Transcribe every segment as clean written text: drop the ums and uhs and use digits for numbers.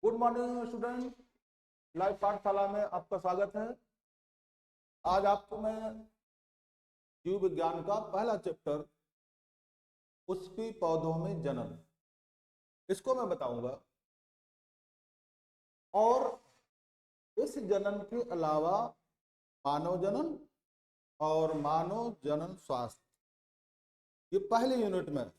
Good morning student. Live पाठशाला में आपका स्वागत है। आज आपको मैं जीव विज्ञान का पहला चैप्टर पुष्पी पौधों में जनन, इसको मैं बताऊंगा। और इस जनन के अलावा मानव जनन और मानव जनन स्वास्थ्य, ये पहले यूनिट में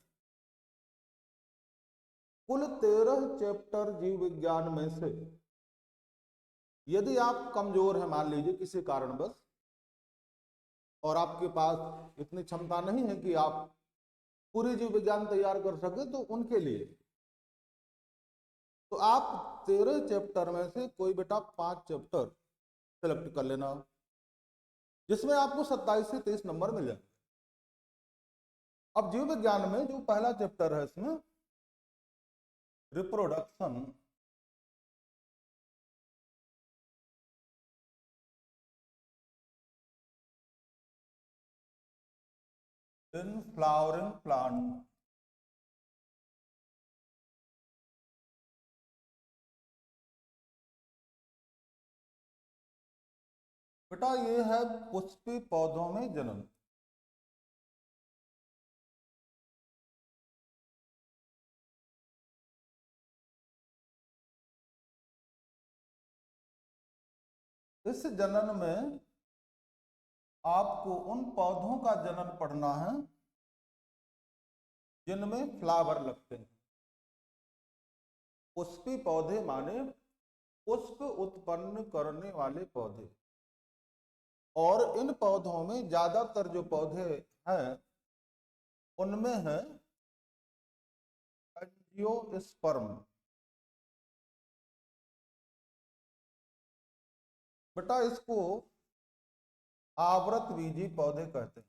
कुल 13 चैप्टर जीव विज्ञान में से यदि आप कमजोर हैं, मान लीजिए किसी कारणवश, और आपके पास इतनी क्षमता नहीं है कि आप पूरी जीव विज्ञान तैयार कर सके, तो उनके लिए तो आप 13 चैप्टर में से कोई बेटा 5 चैप्टर सेलेक्ट कर लेना, जिसमें आपको 27 से 30 नंबर मिल जाए। अब जीव विज्ञान में जो पहला चैप्टर है, इसमें रिप्रोडक्शन इन फ्लावरिंग प्लांट। बेटा ये है पुष्पी पौधों में जनन। इस जनन में आपको उन पौधों का जनन पढ़ना है जिनमें फ्लावर लगते हैं। पुष्पी पौधे माने पुष्प उत्पन्न करने वाले पौधे, और इन पौधों में ज्यादातर जो पौधे हैं उनमें है एंजियोस्पर्म। बेटा इसको आवृत बीजी पौधे कहते हैं।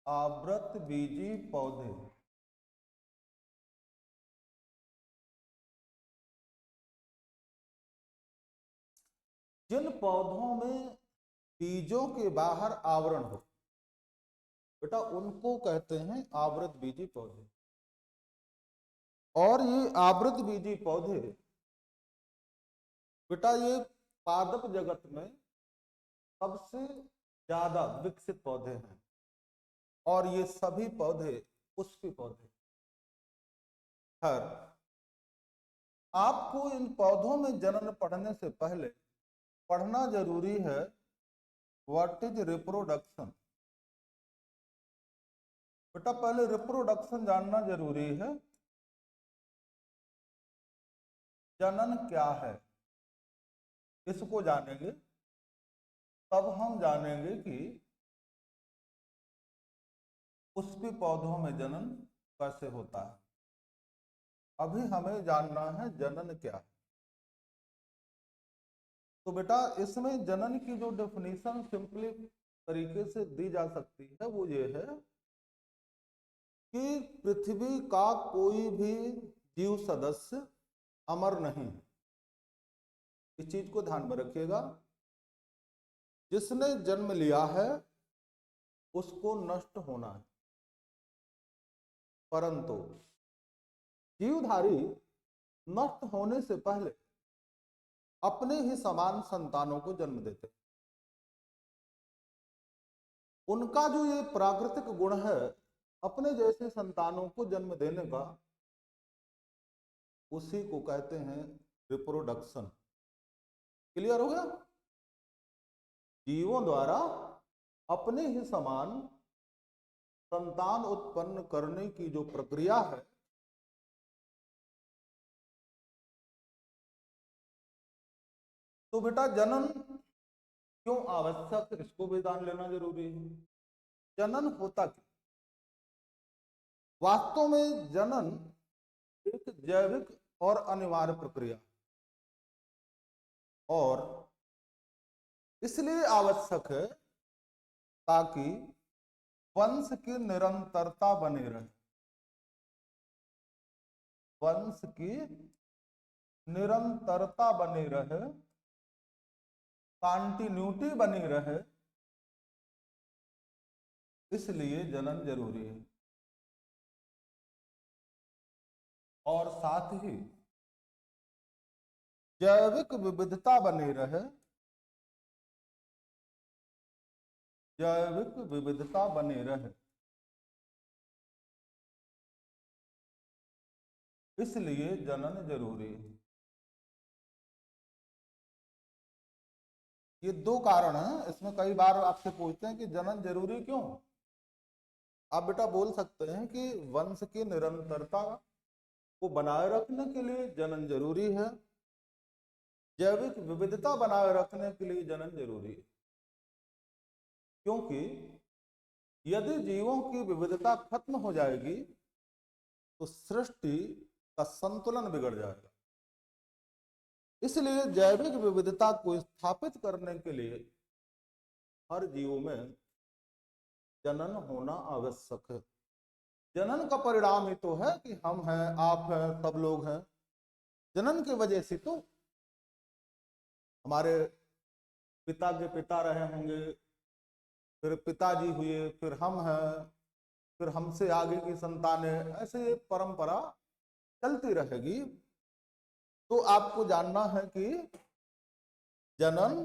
आवृत बीजी पौधे जिन पौधों में बीजों के बाहर आवरण हो, बेटा उनको कहते हैं आवृत बीजी पौधे। और ये आवृत बीजी पौधे बेटा ये पादप जगत में सबसे ज्यादा विकसित पौधे हैं, और ये सभी पौधे पुष्पी पौधे। खैर, आपको इन पौधों में जनन पढ़ने से पहले पढ़ना जरूरी है व्हाट इज रिप्रोडक्शन। बेटा पहले रिप्रोडक्शन जानना जरूरी है। जनन क्या है, इसको जानेंगे तब हम जानेंगे कि पुष्पी पौधों में जनन कैसे होता है। अभी हमें जानना है जनन क्या है। तो बेटा इसमें जनन की जो डेफिनेशन सिंपली तरीके से दी जा सकती है वो ये है कि पृथ्वी का कोई भी जीव सदस्य अमर नहीं है। इस चीज को ध्यान में रखिएगा। जिसने जन्म लिया है उसको नष्ट होना है, परंतु जीवधारी नष्ट होने से पहले अपने ही समान संतानों को जन्म देते। उनका जो ये प्राकृतिक गुण है अपने जैसे संतानों को जन्म देने का, उसी को कहते हैं रिप्रोडक्शन। क्लियर हो गया? जीवों द्वारा अपने ही समान संतान उत्पन्न करने की जो प्रक्रिया है, तो बेटा जनन क्यों आवश्यक, इसको भी जान लेना जरूरी है। जनन होता क्यों? वास्तव में जनन एक जैविक और अनिवार्य प्रक्रिया, और इसलिए आवश्यक है ताकि वंश की निरंतरता बनी रहे। वंश की निरंतरता बनी रहे, कंटिन्यूटी बनी रहे, इसलिए जनन जरूरी है। और साथ ही जैविक विविधता बनी रहे, जैविक विविधता बनी रहे, इसलिए जनन जरूरी है। ये दो कारण हैं। इसमें कई बार आपसे पूछते हैं कि जनन जरूरी क्यों। आप बेटा बोल सकते हैं कि वंश की निरंतरता को बनाए रखने के लिए जनन जरूरी है, जैविक विविधता बनाए रखने के लिए जनन जरूरी है। क्योंकि यदि जीवों की विविधता खत्म हो जाएगी तो सृष्टि का संतुलन बिगड़ जाएगा। इसलिए जैविक विविधता को स्थापित करने के लिए हर जीव में जनन होना आवश्यक है। जनन का परिणाम ही तो है कि हम हैं, आप हैं, सब लोग हैं। जनन की वजह से तो हमारे पिता के पिता रहे होंगे, फिर पिताजी हुए, फिर हम हैं, फिर हमसे आगे की संतानें, ऐसे परंपरा चलती रहेगी। तो आपको जानना है कि जनन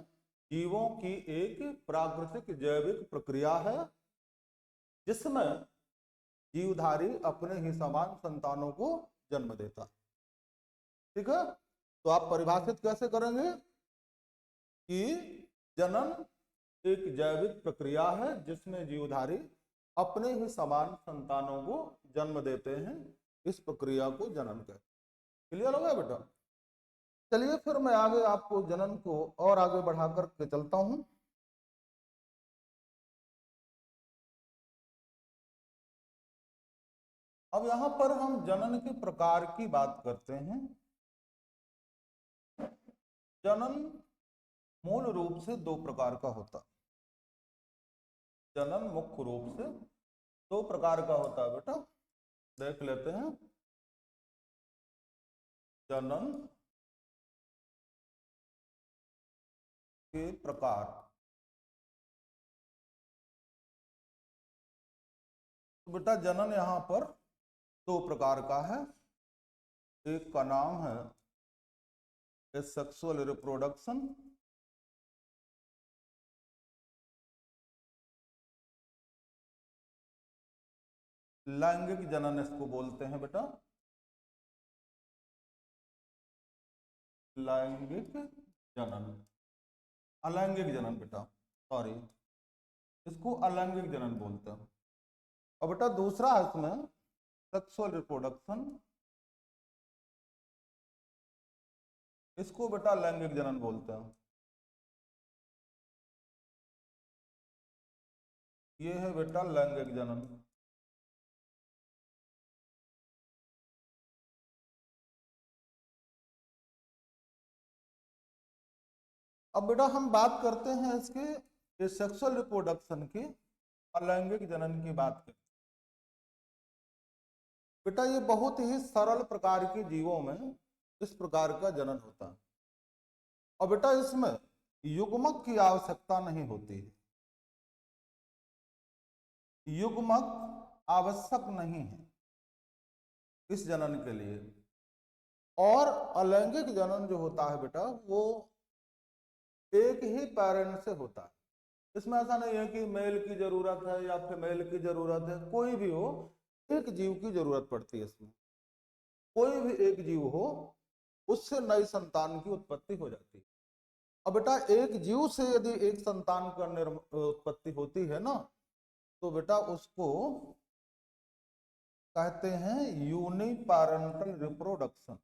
जीवों की एक प्राकृतिक जैविक प्रक्रिया है जिसमें जीवधारी अपने ही समान संतानों को जन्म देता है। ठीक है, तो आप परिभाषित कैसे करेंगे कि जनन एक जैविक प्रक्रिया है जिसमें जीवधारी अपने ही समान संतानों को जन्म देते हैं। इस प्रक्रिया को जनन कहते हैं। क्लियर हो गया बेटा? चलिए फिर मैं आगे आपको जनन को और आगे बढ़ाकर के चलता हूं। अब यहां पर हम जनन के प्रकार की बात करते हैं। जनन मूल रूप से दो प्रकार का होता। जनन मुख्य रूप से दो प्रकार का होता है बेटा, देख लेते हैं। जनन के प्रकार, तो बेटा जनन यहां पर दो प्रकार का है। एक का नाम है सेक्सुअल रिप्रोडक्शन, लैंगिक जनन इसको बोलते हैं बेटा, लैंगिक जनन, अलैंगिक जनन बेटा, सॉरी, इसको अलैंगिक जनन बोलते हैं। और बेटा दूसरा है इसमें सेक्सुअल रिप्रोडक्शन, इसको बेटा लैंगिक जनन बोलते हैं। ये है बेटा लैंगिक जनन। अब बेटा हम बात करते हैं इसके सेक्सुअल रिप्रोडक्शन की, अलैंगिक जनन की बात करते हैं। बेटा ये बहुत ही सरल प्रकार के जीवों में इस प्रकार का जनन होता है। और बेटा इसमें युग्मक की आवश्यकता नहीं होती है, युग्मक आवश्यक नहीं है इस जनन के लिए। और अलैंगिक जनन जो होता है बेटा वो एक ही पेरेंट से होता है। इसमें ऐसा नहीं है कि मेल की जरूरत है या फीमेल की जरूरत है, कोई भी हो, एक जीव की जरूरत पड़ती है। इसमें कोई भी एक जीव हो उससे नई संतान की उत्पत्ति हो जाती है। अब बेटा एक जीव से यदि एक संतान का उत्पत्ति होती है ना, तो बेटा उसको कहते हैं यूनिपैरेंटल रिप्रोडक्शन,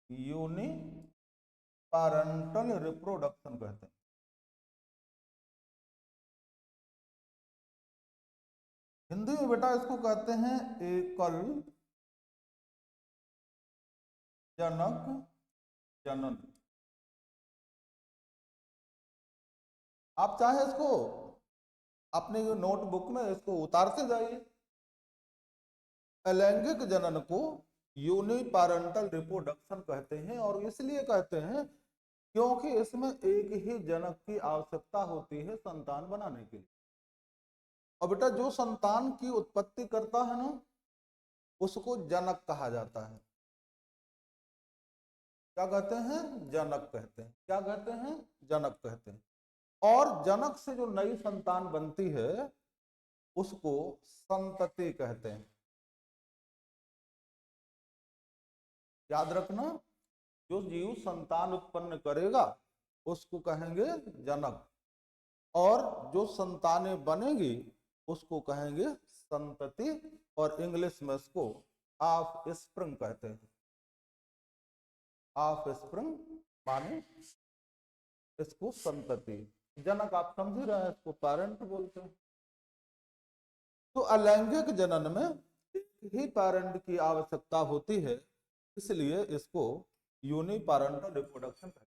यूनिपैरेंटल रिप्रोडक्शन कहते हैं। हिंदी में बेटा इसको कहते हैं एकल जनक जनन। आप चाहे इसको अपने नोटबुक में इसको उतारते जाइए। अलैंगिक जनन को यूनिपैरेंटल रिप्रोडक्शन कहते हैं, और इसलिए कहते हैं क्योंकि इसमें एक ही जनक की आवश्यकता होती है संतान बनाने के लिए। और बेटा जो संतान की उत्पत्ति करता है ना, उसको जनक कहा जाता है। क्या कहते हैं? जनक कहते हैं। क्या कहते हैं? जनक कहते हैं। और जनक से जो नई संतान बनती है उसको संतति कहते हैं। याद रखना, जो जीव संतान उत्पन्न करेगा उसको कहेंगे जनक, और जो संतानें बनेगी उसको कहेंगे संतति, और इंग्लिश में इसको ऑफ स्प्रिंग कहते हैं। ऑफ स्प्रिंग माने इसको संतति। जनक आप समझ रहे हैं, इसको पेरेंट बोलते हैं। तो अलैंगिक जनन में एक ही पेरेंट की आवश्यकता होती है, इसलिए इसको यूनिपेरेंटल रिप्रोडक्शन कहते हैं।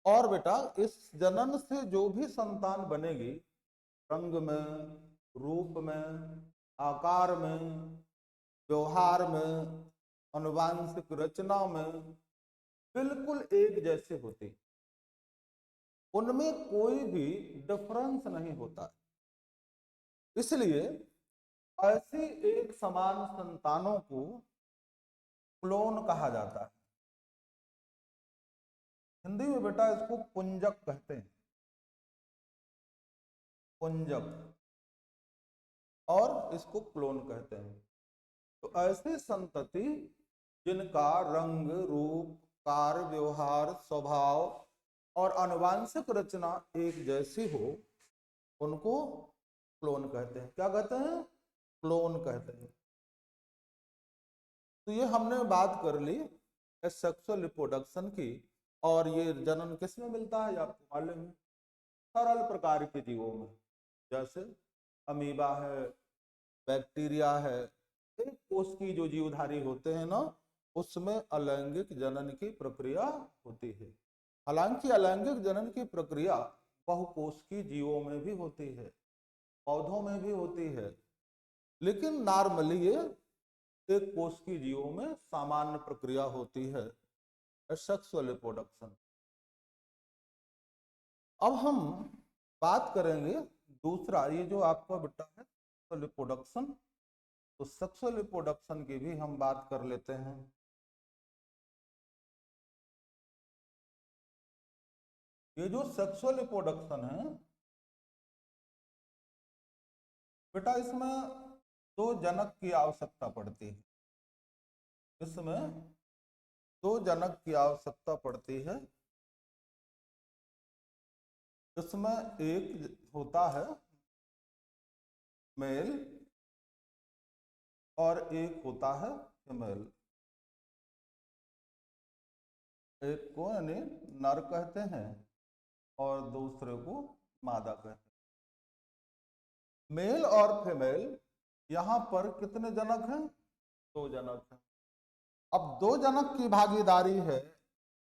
और बेटा, इस जनन से जो भी संतान बनेगी, रंग में, रूप में, आकार में, व्यवहार में, आनुवांशिक रचना में बिल्कुल एक जैसे होती, उनमें कोई भी डिफरेंस नहीं होता। इसलिए ऐसी एक समान संतानों को क्लोन कहा जाता है। हिंदी में बेटा इसको पुंजक कहते हैं, पुंजक, और इसको क्लोन कहते हैं। तो ऐसी संतति जिनका रंग, रूप, कार्य, व्यवहार, स्वभाव और आनुवांशिक रचना एक जैसी हो, उनको क्लोन कहते हैं। क्या कहते हैं? क्लोन कहते हैं। तो ये हमने बात कर ली सेक्सुअल रिप्रोडक्शन की। और ये जनन किस में मिलता है आपको मालूम है? सरल प्रकार के जीवों में, जैसे अमीबा है, बैक्टीरिया है, एक कोष की जो जीवधारी होते हैं ना, उसमें अलैंगिक जनन की प्रक्रिया होती है। हालांकि अलैंगिक जनन की प्रक्रिया बहुकोषीय जीवों में भी होती है, पौधों में भी होती है, लेकिन नॉर्मली ये एक कोषीय जीवों में सामान्य प्रक्रिया होती है, सेक्सुअल रिप्रोडक्शन। अब हम बात करेंगे दूसरा, ये जो आपका बेटा है रिप्रोडक्शन, तो सेक्सुअल रिप्रोडक्शन की भी हम बात कर लेते हैं। ये जो सेक्सुअल रिप्रोडक्शन है बेटा, इसमें दो जनक की आवश्यकता पड़ती है। इसमें दो जनक की आवश्यकता पड़ती है। इसमें एक होता है मेल और एक होता है फीमेल। एक को यानी नर कहते हैं और दूसरे को मादा कहते हैं। मेल और फीमेल, यहां पर कितने जनक हैं? दो जनक हैं। अब दो जनक की भागीदारी है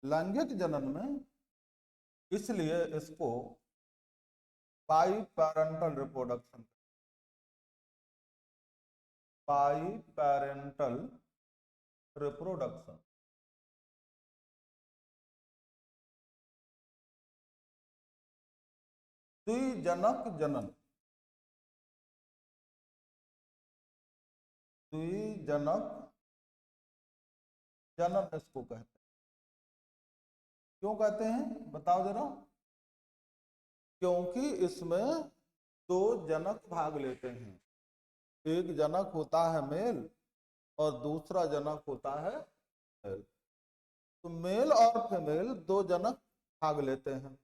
लैंगिक जनन में, इसलिए इसको bi parental reproduction, bi parental reproduction, द्विजनक जनन, द्विजनक जनन इसको कहते हैं। क्यों कहते हैं बताओ जरा? क्योंकि इसमें दो जनक भाग लेते हैं। एक जनक होता है मेल और दूसरा जनक होता है फीमेल। तो मेल और फीमेल दो जनक भाग लेते हैं,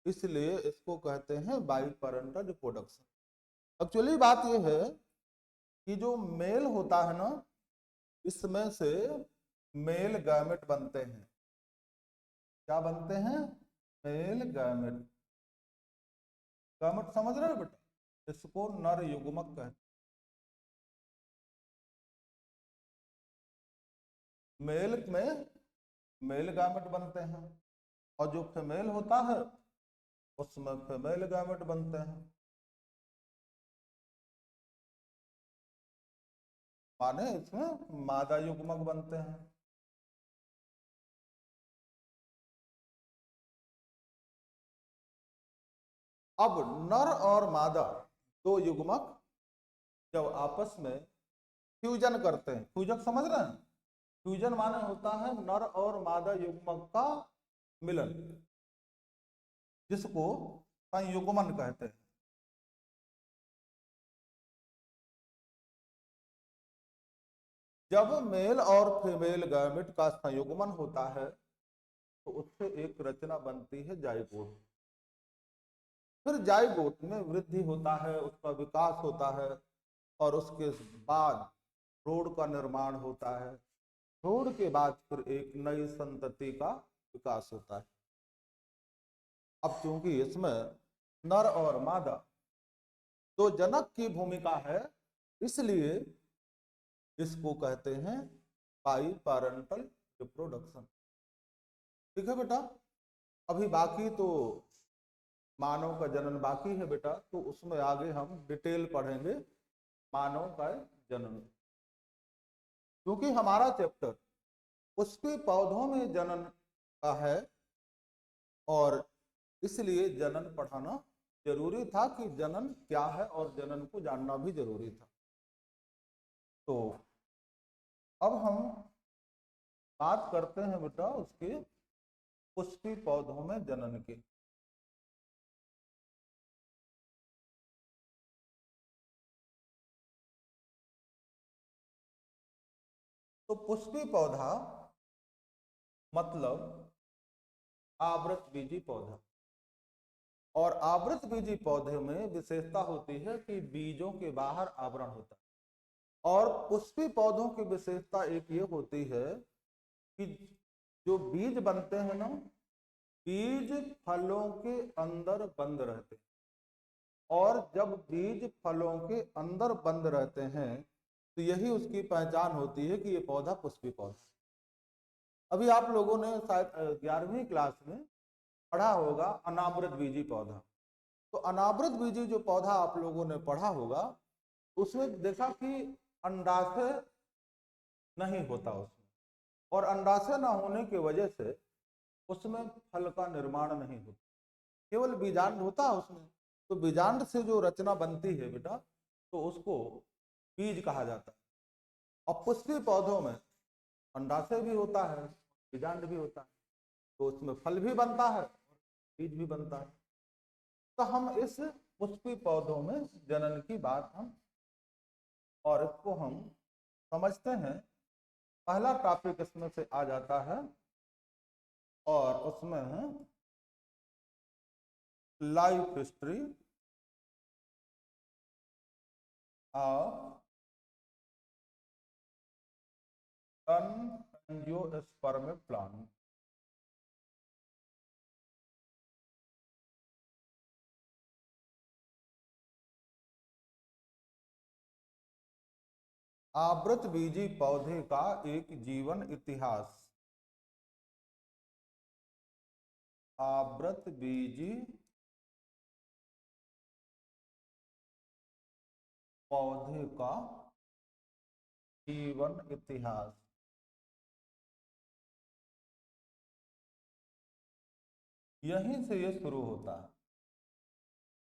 इसलिए इसको कहते हैं बाई पैरेंटल रिप्रोडक्शन। एक्चुअली बात यह है कि जो मेल होता है ना, इसमें से मेल गैमेट बनते हैं। क्या बनते हैं? Male gamete. गैमेट समझ रहे हो बेटा? इसको नर युग्मक कहते हैं। मेल में मेल गैमेट बनते हैं और जो फीमेल होता है उसमें फीमेल गैमेट बनते हैं। माने इसमें मादा युग्मक बनते हैं। अब नर और मादा दो युग्मक जब आपस में फ्यूजन करते हैं, फ्यूजन समझ रहे हैं, फ्यूजन माने होता है नर और मादा युग्मक का मिलन, जिसको संयुग्मन कहते हैं। जब मेल और फीमेल गैमेट का संयुग्मन होता है तो उससे एक रचना बनती है जाइगोट। फिर जाइगोट में वृद्धि होता है, उसका विकास होता है और उसके बाद भ्रूण का निर्माण होता है। भ्रूण के बाद फिर एक नई संतति का विकास होता है। अब चूंकि इसमें नर और मादा तो जनक की भूमिका है, इसलिए इसको कहते हैं बाई पैरेंटल रिप्रोडक्शन। ठीक है बेटा, अभी बाकी तो मानव का जनन बाकी है बेटा, तो उसमें आगे हम डिटेल पढ़ेंगे मानव का जनन, क्योंकि हमारा चैप्टर पुष्पीय पौधों में जनन का है और इसलिए जनन पढ़ाना जरूरी था कि जनन क्या है और जनन को जानना भी जरूरी था। तो अब हम बात करते हैं बेटा उसके पुष्पीय पौधों में जनन की। तो पुष्पीय पौधा मतलब आवृत बीजी पौधा, और आवृत बीजी पौधे में विशेषता होती है कि बीजों के बाहर आवरण होता है। और पुष्पीय पौधों की विशेषता एक ये होती है कि जो बीज बनते हैं ना, बीज फलों के अंदर बंद रहते हैं, और जब बीज फलों के अंदर बंद रहते हैं तो यही उसकी पहचान होती है कि ये पौधा पुष्पीय पौधा। अभी आप लोगों ने शायद 11वीं क्लास में पढ़ा होगा अनावृत बीजी पौधा। तो अनावृत बीजी जो पौधा आप लोगों ने पढ़ा होगा, उसमें देखा कि अंडाशय नहीं होता उसमें, और अंडाशय ना होने की वजह से उसमें फल का निर्माण नहीं होता, केवल बीजांड होता है उसमें। तो बीजांड से जो रचना बनती है बेटा, तो उसको बीज कहा जाता है। और पुष्पीय पौधों में अंडाशय भी होता है, बीजांड भी होता है, तो उसमें फल भी बनता है, बीज भी बनता है। तो हम इस पुष्पीय पौधों में जनन की बात हम और इसको हम समझते हैं। पहला टॉपिक इसमें से आ जाता है और उसमें है life history of angiosperm plant. आवृत बीजी पौधे का एक जीवन इतिहास। आवृत बीजी पौधे का जीवन इतिहास। यहीं से ये शुरू होता है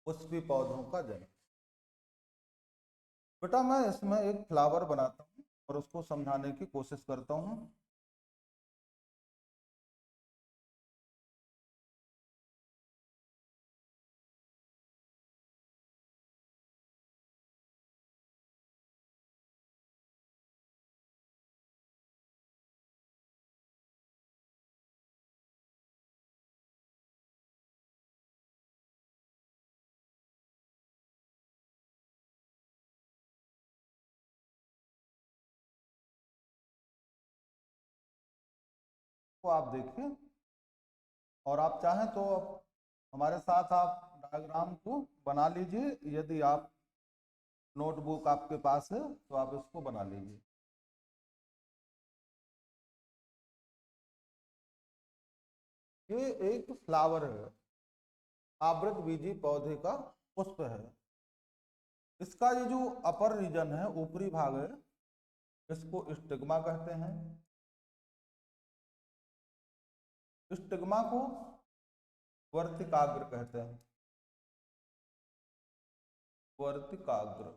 पुष्पीय पौधों का जन्म। बेटा मैं इसमें एक फ्लावर बनाता हूँ और उसको समझाने की कोशिश करता हूँ। तो आप देखिए, और आप चाहें तो हमारे साथ आप डायग्राम को बना लीजिए। यदि आप नोटबुक आपके पास है तो आप इसको बना लीजिए। ये एक फ्लावर है, आवृत बीजी पौधे का पुष्प है। इसका ये जो अपर रीजन है, ऊपरी भाग है, इसको स्टिग्मा कहते हैं। स्टिग्मा को वर्तिकाग्र कहते हैं, वर्तिकाग्र।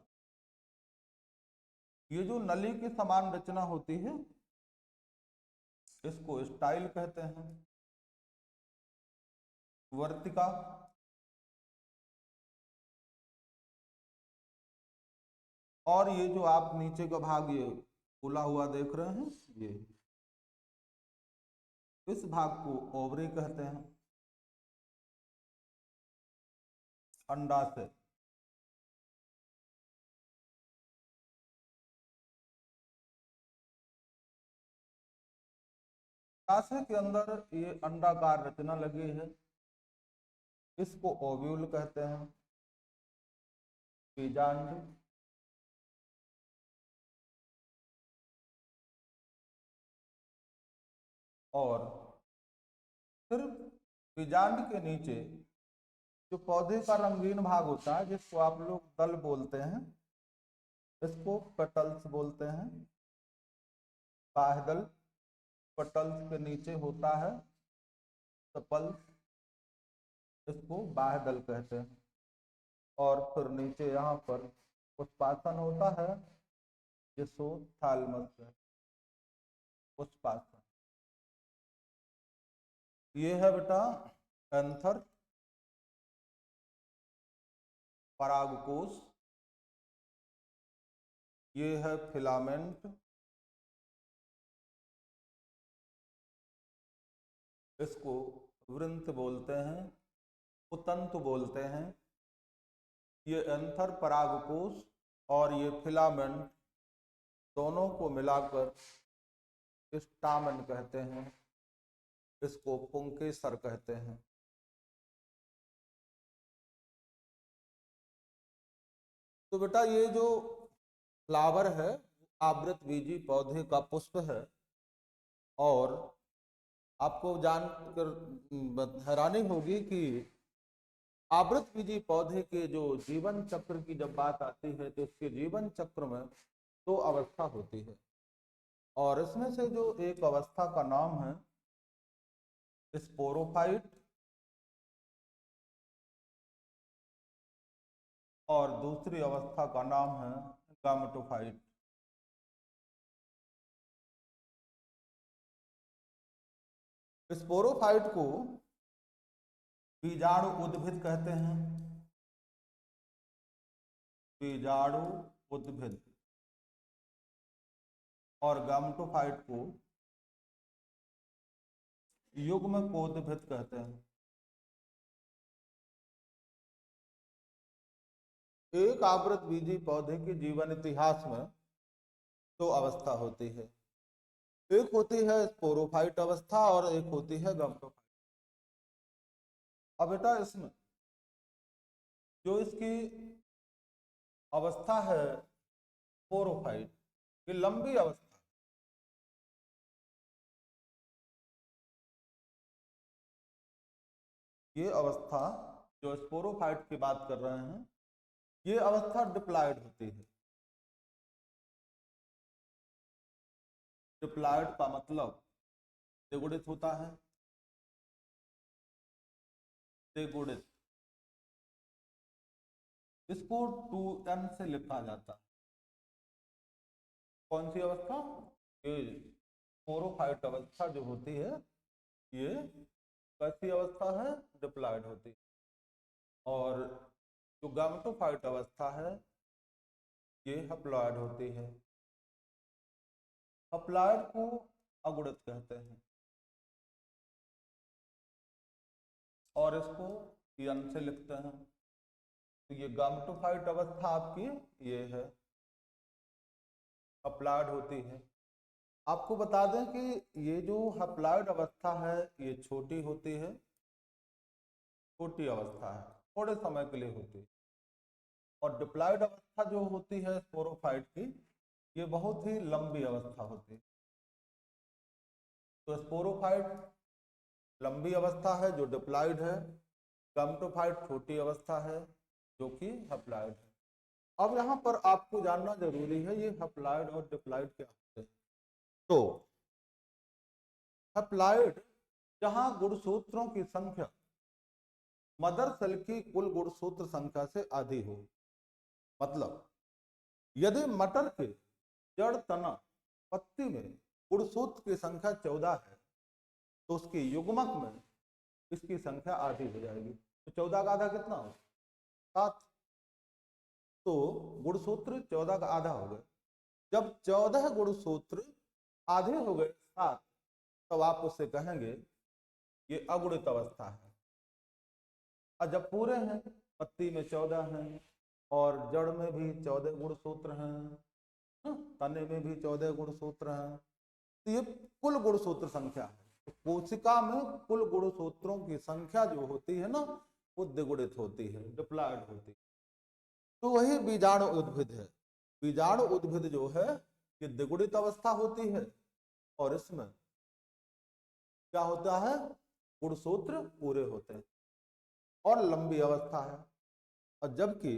ये जो नली की समान रचना होती है इसको स्टाइल कहते हैं। वर्तिका, और ये जो आप नीचे का भाग ये खुला हुआ देख रहे हैं, ये इस भाग को ओवरी कहते हैं। अंडाशय, अंडाशय के अंदर ये अंडाकार रचना लगी है, इसको ओव्यूल कहते हैं। बीजांड, और फिर बीजांड के नीचे जो पौधे का रंगीन भाग होता है जिसको आप लोग दल बोलते हैं, इसको पेटल्स बोलते हैं। बाह्यदल, पेटल्स के नीचे होता है सपल्स, इसको बाह्यदल कहते हैं। और फिर नीचे यहाँ पर पुष्पासन होता है जिसको थैलमस है। पुष्पासन, ये है बेटा एंथर, परागकोश, ये है फिलामेंट, इसको वृंत बोलते हैं, उतंत बोलते हैं। ये एंथर, परागकोश और ये फिलामेंट दोनों को मिलाकर स्टामेन कहते हैं, इसको पुंकेसर कहते हैं। तो बेटा ये जो फ्लावर है आवृत बीजी पौधे का पुष्प है, और आपको जानकर हैरानी होगी कि आवृत बीजी पौधे के जो जीवन चक्र की जब बात आती है तो इसके जीवन चक्र में 2 अवस्था होती है, और इसमें से जो एक अवस्था का नाम है स्पोरोफाइट, और दूसरी अवस्था का नाम है गामेटोफाइट। स्पोरोफाइट को बीजाणु उद्भिद कहते हैं, बीजाणु उद्भिद, और गामेटोफाइट को युग्मकोद्भिद कहते हैं। एक आवृत बीजी पौधे के जीवन इतिहास में 2 अवस्था होती है, एक होती है स्पोरोफाइट अवस्था और एक होती है गामेटोफाइट। अब बेटा इसमें जो इसकी अवस्था है स्पोरोफाइट, ये लंबी अवस्था, ये अवस्था जो स्पोरोफाइट की बात कर रहे हैं, ये अवस्था डिप्लॉयड होती है। डिप्लॉयड का मतलब द्विगुणित होता है, द्विगुणित, इसको 2n से लिखा जाता है। कौन सी अवस्था? ये स्पोरोफाइट अवस्था जो होती है ये कैसी अवस्था है? डिप्लॉयड होती है। और जो गामेटोफाइट अवस्था है ये हैप्लॉयड होती है। हैप्लॉयड को अगुणित कहते हैं, और इसको n से लिखते हैं। तो ये गामेटोफाइट अवस्था आपकी ये है, हैप्लॉयड होती है। आपको बता दें कि ये जो हैप्लॉयड अवस्था है ये छोटी होती है, छोटी अवस्था है, थोड़े समय के लिए होती है। और डिप्लॉयड अवस्था जो होती है स्पोरोफाइट की, ये बहुत ही लंबी अवस्था होती है। तो स्पोरोफाइट लंबी अवस्था है जो डिप्लॉयड है, गामेटोफाइट छोटी अवस्था है जो कि हैप्लॉयड है। अब यहाँ पर आपको जानना जरूरी है ये हैप्लॉयड और डिप्लॉयड क्या होते हैं। तो हैप्लॉयड जहां गुणसूत्रों की संख्या मदर सेल की कुल गुणसूत्र संख्या से आधी हो, मतलब यदि मटर के जड़ तना पत्ती में गुणसूत्र की संख्या 14 है तो उसके युग्मक में इसकी संख्या आधी हो जाएगी। तो 14 का आधा कितना हो? 7। तो गुणसूत्र 14 का आधा हो गए। जब 14 गुणसूत्र आधे हो गए 7, तब आप उससे कहेंगे ये अगुणित अवस्था है। और जब पूरे हैं, पत्ती में 14 हैं और जड़ में भी 14 गुणसूत्र हैं, तने में भी 14 गुणसूत्र हैं, तो ये कुल गुणसूत्र संख्या है। तो कोशिका में कुल गुणसूत्रों की संख्या जो होती है ना, वो द्विगुणित होती है, डिप्लॉयड होती है। तो वही बीजाणु उद्भिद है। बीजाणु उद्भिद जो है ये द्विगुणित अवस्था होती है और इसमें क्या होता है, गुणसूत्र पूरे होते हैं और लंबी अवस्था है। और जबकि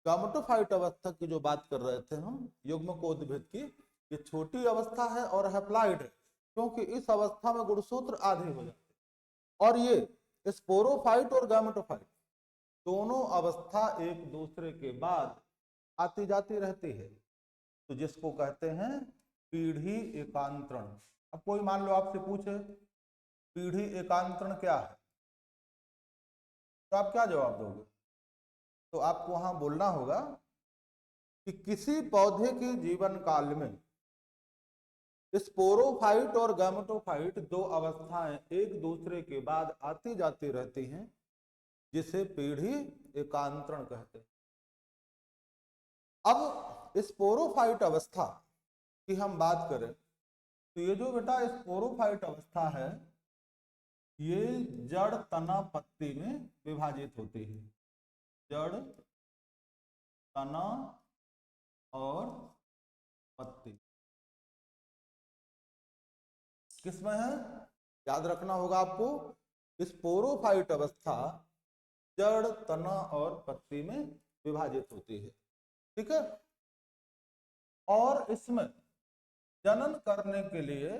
गामेटोफाइट अवस्था की जो बात कर रहे थे हम, युग्मकोद्भिद की, ये छोटी अवस्था है और हैप्लॉइड है, क्योंकि इस अवस्था में गुणसूत्र आधे हो जाते हैं। और ये स्पोरोफाइट और गामेटोफाइट दोनों अवस्था एक दूसरे के बाद आती जाती रहती है, तो जिसको कहते हैं पीढ़ी एकांतरण। अब कोई मान लो आपसे पूछे पीढ़ी एकांतरण क्या है, तो आप क्या जवाब दोगे? तो आपको वहां बोलना होगा कि किसी पौधे के जीवन काल में स्पोरोफाइट और गामेटोफाइट दो अवस्थाएं एक दूसरे के बाद आती जाती रहती हैं, जिसे पीढ़ी एकांतरण कहते हैं। अब स्पोरोफाइट अवस्था की हम बात करें तो ये जो बेटा स्पोरोफाइट अवस्था है, ये जड़ तना पत्ती में विभाजित होती है। जड़ तना और पत्ती किसमें है? याद रखना होगा आपको, स्पोरोफाइट अवस्था जड़ तना और पत्ती में विभाजित होती है, ठीक है। और इसमें जनन करने के लिए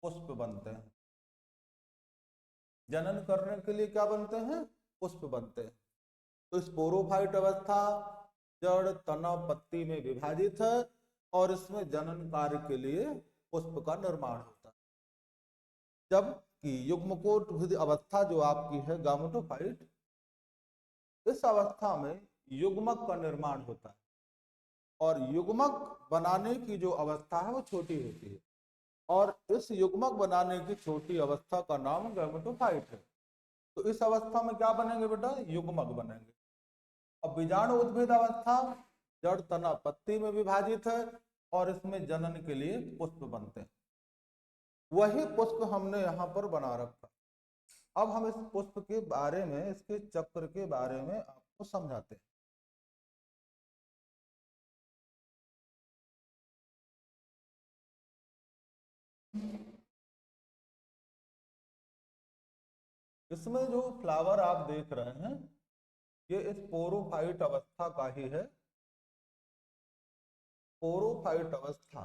पुष्प बनते हैं। जनन करने के लिए क्या बनते हैं? पुष्प बनते हैं। तो स्पोरोफाइट अवस्था जड़ तना पत्ती में विभाजित है और इसमें जनन कार्य के लिए पुष्प का निर्माण होता है। जबकि युग्मकोद्भिद अवस्था जो आपकी है गामेटोफाइट, इस अवस्था में युग्मक का निर्माण होता है और युग्मक बनाने की जो अवस्था है वो छोटी होती है और इस युग्मक बनाने की छोटी अवस्था का नाम गामेटोफाइट है। तो इस अवस्था में क्या बनेंगे बेटा? युग्मक बनेंगे। अब बीजाणु उद्भिद अवस्था जड़ तना पत्ती में विभाजित है और इसमें जनन के लिए पुष्प बनते हैं। वही पुष्प हमने यहाँ पर बना रखा। अब हम इस पुष्प के बारे में, इसके चक्र के बारे में आपको समझाते हैं। इसमें जो फ्लावर आप देख रहे हैं ये स्पोरोफाइट अवस्था का ही है। स्पोरोफाइट अवस्था।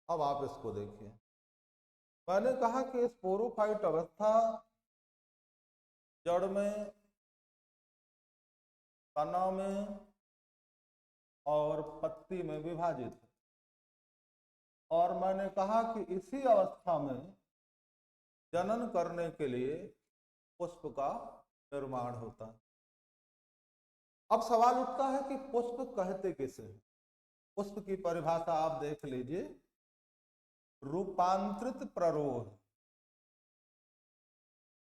अब आप इसको देखिए, मैंने कहा कि स्पोरोफाइट अवस्था जड़ में, तना में और पत्ती में विभाजित है और मैंने कहा कि इसी अवस्था में जनन करने के लिए पुष्प का निर्माण होता है। अब सवाल उठता है कि पुष्प कहते किसे हैं? पुष्प की परिभाषा आप देख लीजिए, रूपांतरित प्ररोह।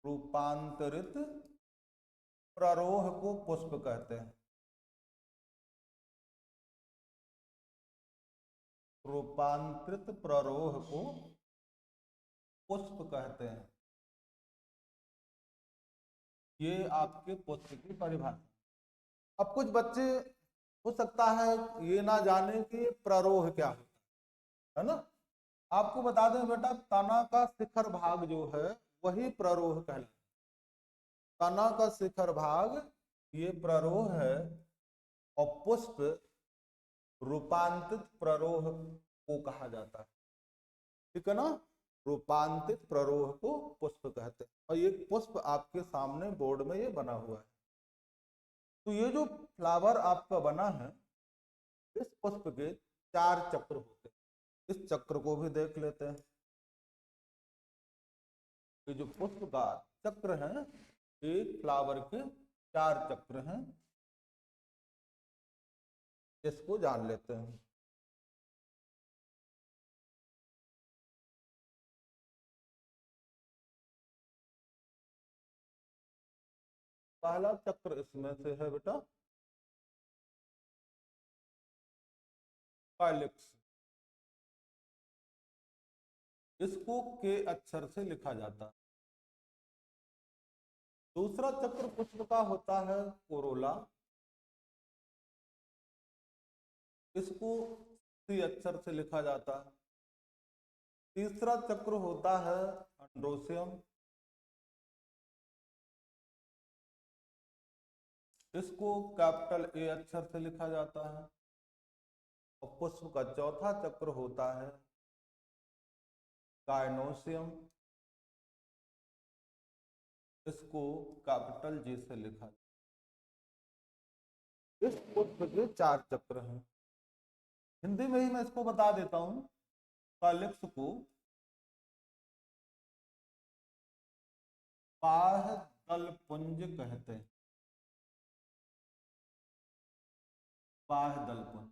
रूपांतरित प्ररोह को पुष्प कहते हैं। रूपांतरित प्ररोह को पुष्प कहते हैं। ये आपके पुष्प की परिभाषा। अब कुछ बच्चे हो सकता है ये ना जाने कि प्ररोह क्या होता है ना। आपको बता दें बेटा, तना का शिखर भाग जो है वही प्ररोह कहलाता है। तना का शिखर भाग ये प्ररोह है और पुष्प रूपांतरित प्ररोह को कहा जाता है, ठीक है ना। रूपांतरित प्ररोह को पुष्प कहते हैं और ये पुष्प आपके सामने बोर्ड में ये बना हुआ है। तो ये जो फ्लावर आपका बना है, इस पुष्प के 4 चक्र होते हैं। इस चक्र को भी देख लेते हैं। ये जो पुष्प का चक्र है, एक फ्लावर के 4 चक्र हैं, इसको जान लेते हैं। पहला चक्र इसमें से है बेटा कैलिक्स। इसको के अक्षर से लिखा जाता है। दूसरा चक्र पुष्प का होता है कोरोला। इसको सी अक्षर से लिखा जाता है। तीसरा चक्र होता है अंड्रोसियम। इसको कैपिटल ए अक्षर से लिखा जाता है। और पुष्प का चौथा चक्र होता है गायनोसियम। इसको कैपिटल जी से लिखा जाता है। इस पुष्प के 4 चक्र हैं। हिंदी में ही मैं इसको बता देता हूं। कैलिक्स को बाह्य दल पुंज कहते हैं। बाह्य दल पुंज।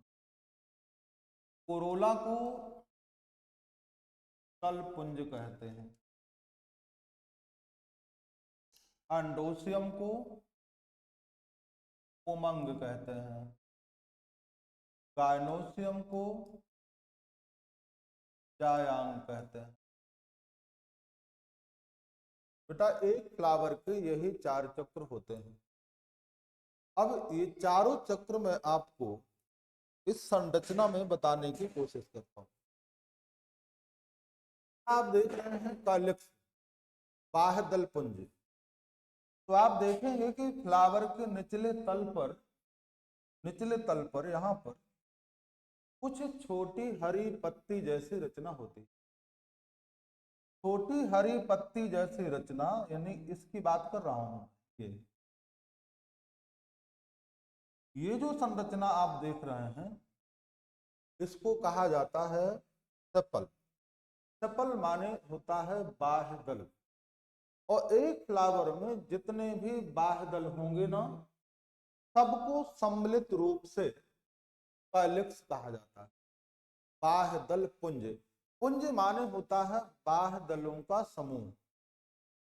कोरोला को दल पुंज कहते हैं। अंडोसियम को उमंग कहते हैं। गायनोसियम को जायांग कहते हैं। बेटा एक फ्लावर के यही 4 चक्र होते हैं। अब ये चारों चक्र में आपको इस संरचना में बताने की कोशिश करता हूं। आप देख रहे हैं कैलिक्स, बाह्य दल पुंज। तो आप देखेंगे कि फ्लावर के निचले तल पर यहां पर कुछ छोटी हरी पत्ती जैसी रचना होती है। छोटी हरी पत्ती जैसी रचना यानी इसकी बात कर रहा हूं। ये जो संरचना आप देख रहे हैं, इसको कहा जाता है सेपल। सेपल माने होता है बाह्य दल। और एक फ्लावर में जितने भी बाह्य दल होंगे ना, सबको सम्मिलित रूप से कैलिक्स कहा जाता है। बाह्य दल पुंज। पुंज माने होता है बाह्य दलों का समूह।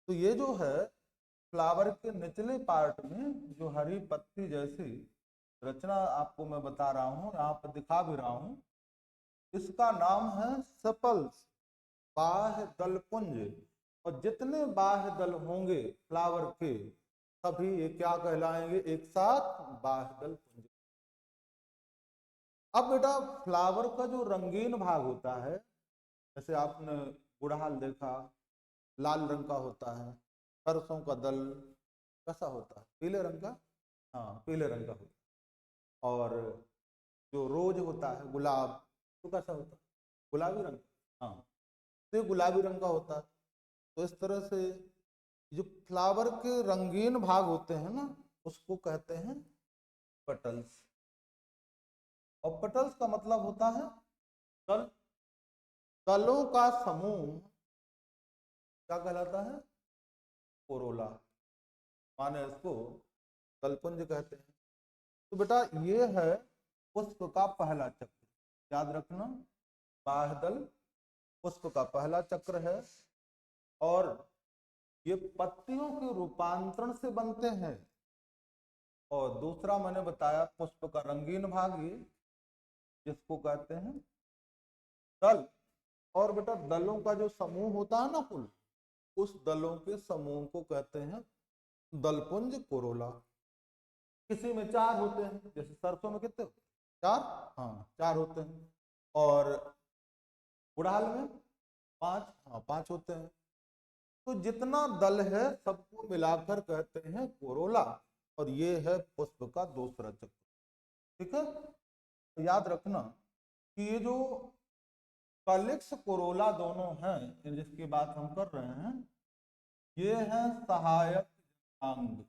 तो ये जो है फ्लावर के निचले पार्ट में जो हरी पत्ती जैसी रचना आपको मैं बता रहा हूं, यहाँ पर दिखा भी रहा हूं, इसका नाम है सेपल्स, बाह्य दल पुंज। और जितने बाह्य दल होंगे फ्लावर के, सभी ये क्या कहलाएंगे? एक साथ बाह्य दल पुंज। अब बेटा फ्लावर का जो रंगीन भाग होता है, जैसे आपने गुड़हल देखा, लाल रंग का होता है। सरसों का दल कैसा होता है? पीले रंग का। हाँ, पीले रंग का होता है। और जो रोज होता है, गुलाब, तो कैसा होता है? गुलाबी रंग। हाँ, तो ये गुलाबी रंग का होता है। तो इस तरह से जो फ्लावर के रंगीन भाग होते हैं ना, उसको कहते हैं पेटल्स। और पेटल्स का मतलब होता है दल। दलों का समूह क्या कहलाता है? कोरोला। माने इसको दलपुंज कहते हैं। तो बेटा ये है पुष्प का पहला चक्र, याद रखना। बाह्य दल पुष्प का पहला चक्र है। और ये पत्तियों के रूपांतरण से बनते हैं। और दूसरा मैंने बताया पुष्प का रंगीन भाग, ये जिसको कहते हैं दल। और बेटा दलों का जो समूह होता है ना कुल, उस दलों के समूह को कहते हैं दलपुंज कोरोला। किसी में 4 होते हैं, जैसे सरसों में कितने? 4। हाँ, 4 होते हैं। और गुड़हल में 5। हाँ, 5 होते हैं। तो जितना दल है सबको मिलाकर कहते हैं कोरोला। और ये है पुष्प का दूसरा चक्र। ठीक है, तो याद रखना कि ये जो कैलिक्स कोरोला दोनों हैं जिसकी बात हम कर रहे हैं, ये हैं सहायक अंग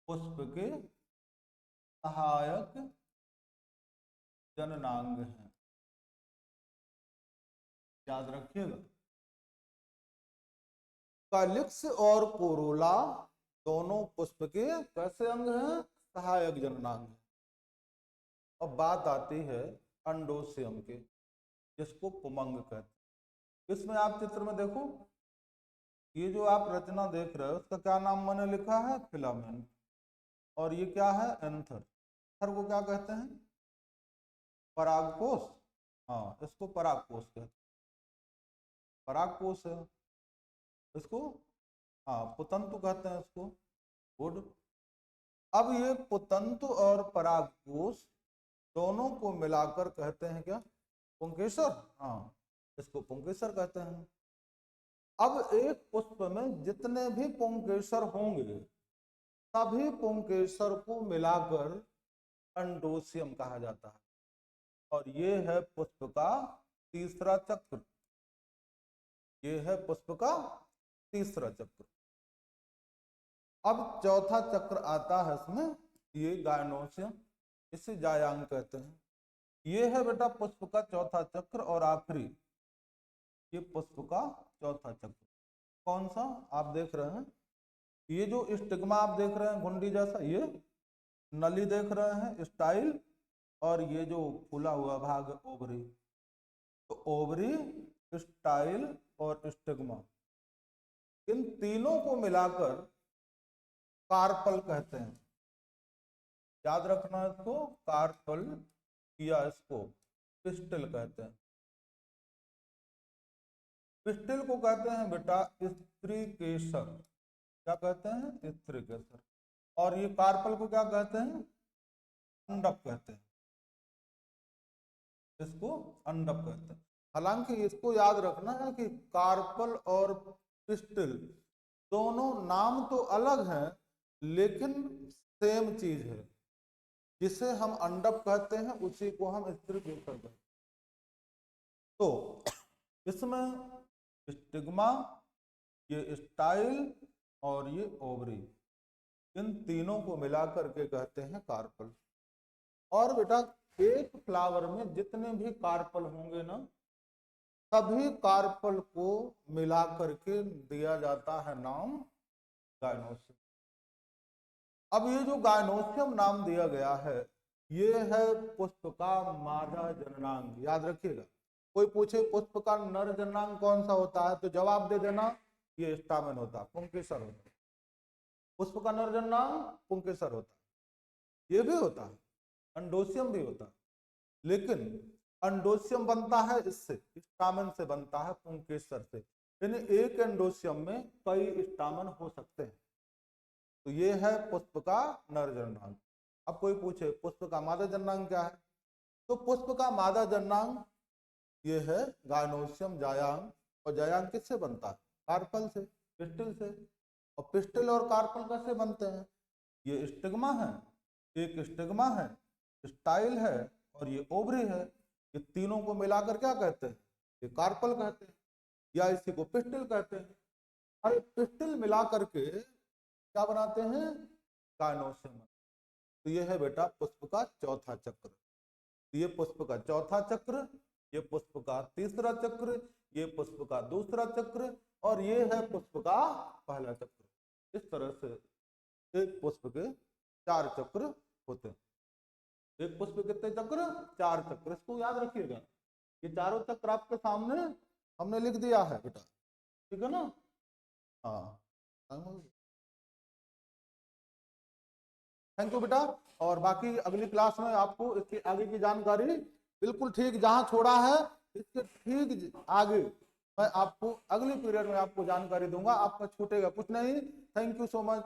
पुष्प के सहायक जननांग हैं। याद रखिएगा। कैलिक्स और कोरोला दोनों पुष्प के कैसे अंग हैं? सहायक जननांग। अब बात आती है अंडोसियम के, जिसको पुमंग कहते हैं। इसमें आप चित्र में देखो, ये जो आप रचना देख रहे हो उसका क्या नाम मैंने लिखा है? फिलामेंट। और ये क्या है? एंथर। एंथर को क्या कहते हैं? परागकोश। हाँ, इसको परागकोश कहते हैं। परागकोश है इसको, हाँ पुतंतु कहते हैं इसको। गुड। अब ये पुतंतु और परागकोश दोनों को मिलाकर कहते हैं क्या? पुंकेसर। हाँ, इसको पुंकेसर कहते हैं। अब एक पुष्प में जितने भी पुंकेसर होंगे सभी पुंकेसर को मिलाकर अंडोसियम कहा जाता है। और ये है पुष्प का तीसरा चक्र। ये है पुष्प का तीसरा चक्र। अब चौथा चक्र आता है इसमें, ये गायनोसियम, इसे जायांग कहते हैं। ये है बेटा पुष्प का चौथा चक्र। और आखिरी ये पुष्प का चौथा चक्र कौन सा आप देख रहे हैं? ये जो स्टिग्मा आप देख रहे हैं घुंडी जैसा, ये नली देख रहे हैं, स्टाइल, और ये जो फूला हुआ भाग ओवरी। तो ओवरी, स्टाइल और स्टिग्मा, इन तीनों को मिलाकर कार्पल कहते हैं। याद रखना है इसको, कार्पल या इसको पिस्टिल कहते हैं। पिस्टिल को कहते हैं बेटा स्त्री केसर। क्या कहते हैं? स्त्री केसर। और ये कार्पल को क्या कहते हैं? अंडप कहते हैं। इसको अंडप कहते हैं। हालांकि इसको याद रखना है कि कार्पल और पिस्टिल दोनों नाम तो अलग हैं लेकिन सेम चीज है। जिसे हम अंडप कहते हैं उसी को हम स्त्री केसर कहते हैं। तो इसमें स्टिग्मा, ये स्टाइल और ये ओवरी, इन तीनों को मिलाकर के कहते हैं कार्पल। और बेटा एक फ्लावर में जितने भी कार्पल होंगे ना, सभी कार्पल को मिलाकर के दिया जाता है नाम गायनोसियम। अब ये जो गायनोसियम नाम दिया गया है, ये है पुष्प का मादा जननांग। याद रखिएगा। कोई पूछे पुष्प का नर जननांग कौन सा होता है, तो जवाब दे देना ये स्टामेन होता है, पुंकेसर होता है। पुष्प का नर जननांग पुंकेसर होता है। ये भी होता है, अंडोसियम भी होता है, लेकिन अंडोसियम बनता है इससे, स्टामेन से बनता है, पुंकेसर से। यानी एक अंडोसियम में कई स्टामेन हो सकते हैं। तो ये है पुष्प का नर जननांग। अब कोई पूछे पुष्प का मादा जननांग क्या है, तो पुष्प का मादा जननांग ये है गायनोसियम जायांग। और जायांग किससे बनता है? कार्पल से, पिस्टिल से। और पिस्टिल और कार्पल कैसे बनते हैं? ये स्टिग्मा है, एक स्टिग्मा है, स्टाइल है और ये ओवरी है। ये तीनों को मिलाकर क्या कहते हैं? ये कार्पल कहते हैं, या इसी को पिस्टिल कहते हैं। और पिस्टिल मिला करके क्या बनाते हैं? गायनोसियम। तो ये है बेटा पुष्प का चौथा चक्र। ये पुष्प का चौथा चक्र, ये पुष्प का तीसरा चक्र, ये पुष्प का दूसरा चक्र, और ये है पुष्प का पहला चक्र। इस तरह से एक पुष्प के 4 चक्र होते हैं। एक पुष्प के कितने चक्र? 4 चक्र। इसको याद रखिएगा। ये चारों चक्र आपके सामने हमने लिख दिया है बेटा, ठीक है ना? हाँ, थैंक यू बेटा। और बाकी अगली क्लास में आपको इसकी आगे की जानकारी बिल्कुल ठीक जहां छोड़ा है इसके ठीक आगे मैं आपको अगली पीरियड में आपको जानकारी दूंगा। आपका छूटेगा कुछ नहीं। Thank you so much.